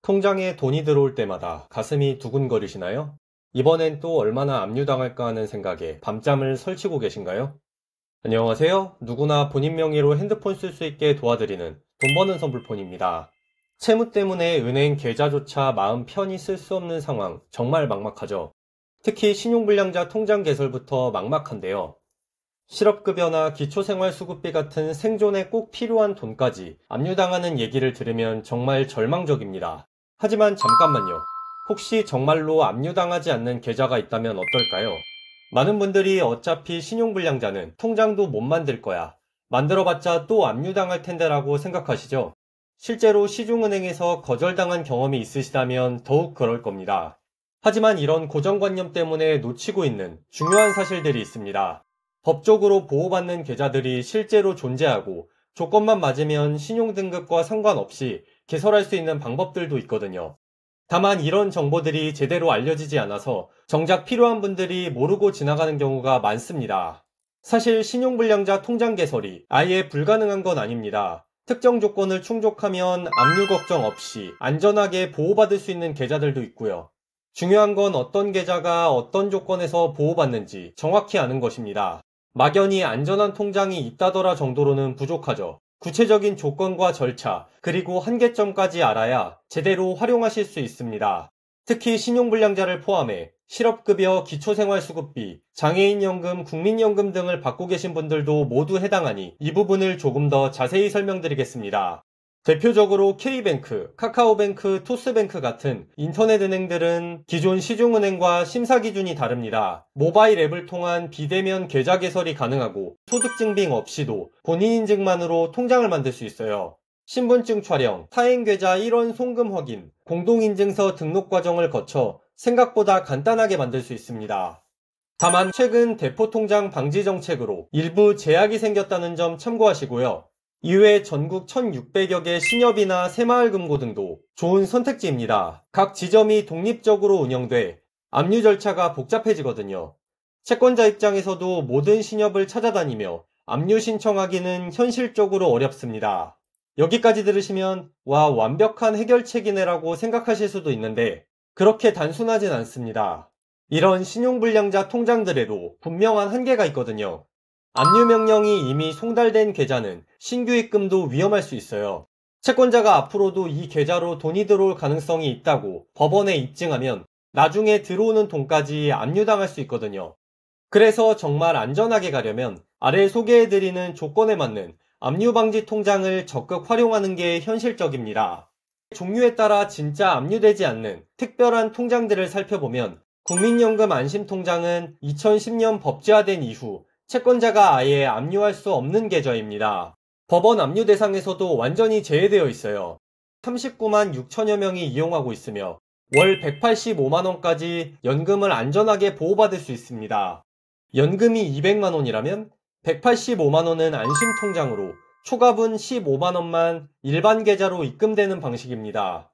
통장에 돈이 들어올 때마다 가슴이 두근거리시나요? 이번엔 또 얼마나 압류당할까 하는 생각에 밤잠을 설치고 계신가요? 안녕하세요. 누구나 본인 명의로 핸드폰 쓸 수 있게 도와드리는 돈 버는 선불폰입니다. 채무 때문에 은행 계좌조차 마음 편히 쓸 수 없는 상황 정말 막막하죠. 특히 신용불량자 통장 개설부터 막막한데요. 실업급여나 기초생활수급비 같은 생존에 꼭 필요한 돈까지 압류당하는 얘기를 들으면 정말 절망적입니다. 하지만 잠깐만요. 혹시 정말로 압류당하지 않는 계좌가 있다면 어떨까요? 많은 분들이 어차피 신용불량자는 통장도 못 만들 거야, 만들어봤자 또 압류당할 텐데라고 생각하시죠? 실제로 시중은행에서 거절당한 경험이 있으시다면 더욱 그럴 겁니다. 하지만 이런 고정관념 때문에 놓치고 있는 중요한 사실들이 있습니다. 법적으로 보호받는 계좌들이 실제로 존재하고 조건만 맞으면 신용등급과 상관없이 개설할 수 있는 방법들도 있거든요. 다만 이런 정보들이 제대로 알려지지 않아서 정작 필요한 분들이 모르고 지나가는 경우가 많습니다. 사실 신용불량자 통장 개설이 아예 불가능한 건 아닙니다. 특정 조건을 충족하면 압류 걱정 없이 안전하게 보호받을 수 있는 계좌들도 있고요. 중요한 건 어떤 계좌가 어떤 조건에서 보호받는지 정확히 아는 것입니다. 막연히 안전한 통장이 있다더라 정도로는 부족하죠. 구체적인 조건과 절차, 그리고 한계점까지 알아야 제대로 활용하실 수 있습니다. 특히 신용불량자를 포함해 실업급여, 기초생활수급비, 장애인연금, 국민연금 등을 받고 계신 분들도 모두 해당하니 이 부분을 조금 더 자세히 설명드리겠습니다. 대표적으로 K뱅크, 카카오뱅크, 토스뱅크 같은 인터넷 은행들은 기존 시중은행과 심사 기준이 다릅니다. 모바일 앱을 통한 비대면 계좌 개설이 가능하고 소득증빙 없이도 본인 인증만으로 통장을 만들 수 있어요. 신분증 촬영, 타행계좌 1원 송금 확인, 공동인증서 등록 과정을 거쳐 생각보다 간단하게 만들 수 있습니다. 다만 최근 대포통장 방지 정책으로 일부 제약이 생겼다는 점 참고하시고요. 이외에 전국 1600여 개 신협이나 새마을금고 등도 좋은 선택지입니다. 각 지점이 독립적으로 운영돼 압류 절차가 복잡해지거든요. 채권자 입장에서도 모든 신협을 찾아다니며 압류 신청하기는 현실적으로 어렵습니다. 여기까지 들으시면 와, 완벽한 해결책이네라고 생각하실 수도 있는데 그렇게 단순하진 않습니다. 이런 신용불량자 통장들에도 분명한 한계가 있거든요. 압류 명령이 이미 송달된 계좌는 신규 입금도 위험할 수 있어요. 채권자가 앞으로도 이 계좌로 돈이 들어올 가능성이 있다고 법원에 입증하면 나중에 들어오는 돈까지 압류당할 수 있거든요. 그래서 정말 안전하게 가려면 아래 소개해드리는 조건에 맞는 압류방지 통장을 적극 활용하는 게 현실적입니다. 종류에 따라 진짜 압류되지 않는 특별한 통장들을 살펴보면 국민연금 안심통장은 2010년 법제화된 이후 채권자가 아예 압류할 수 없는 계좌입니다. 법원 압류 대상에서도 완전히 제외되어 있어요. 39만 6천여 명이 이용하고 있으며 월 185만원까지 연금을 안전하게 보호받을 수 있습니다. 연금이 200만원이라면 185만원은 안심통장으로 초과분 15만원만 일반 계좌로 입금되는 방식입니다.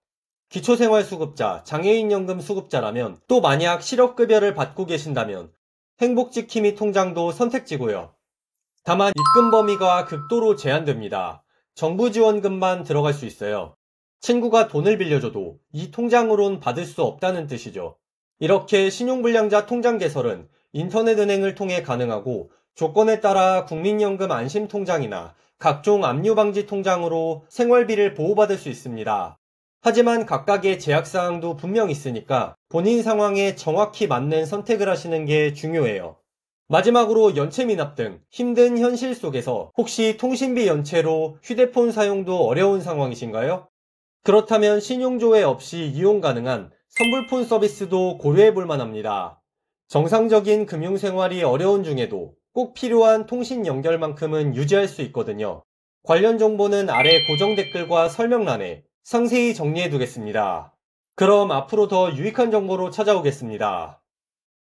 기초생활수급자, 장애인연금 수급자라면 또 만약 실업급여를 받고 계신다면 행복지킴이 통장도 선택지고요. 다만 입금 범위가 극도로 제한됩니다. 정부 지원금만 들어갈 수 있어요. 친구가 돈을 빌려줘도 이 통장으론 받을 수 없다는 뜻이죠. 이렇게 신용불량자 통장 개설은 인터넷 은행을 통해 가능하고 조건에 따라 국민연금 안심통장이나 각종 압류방지 통장으로 생활비를 보호받을 수 있습니다. 하지만 각각의 제약사항도 분명 있으니까 본인 상황에 정확히 맞는 선택을 하시는 게 중요해요. 마지막으로 연체 미납 등 힘든 현실 속에서 혹시 통신비 연체로 휴대폰 사용도 어려운 상황이신가요? 그렇다면 신용조회 없이 이용 가능한 선불폰 서비스도 고려해 볼 만합니다. 정상적인 금융생활이 어려운 중에도 꼭 필요한 통신 연결만큼은 유지할 수 있거든요. 관련 정보는 아래 고정 댓글과 설명란에 상세히 정리해 두겠습니다. 그럼 앞으로 더 유익한 정보로 찾아오겠습니다.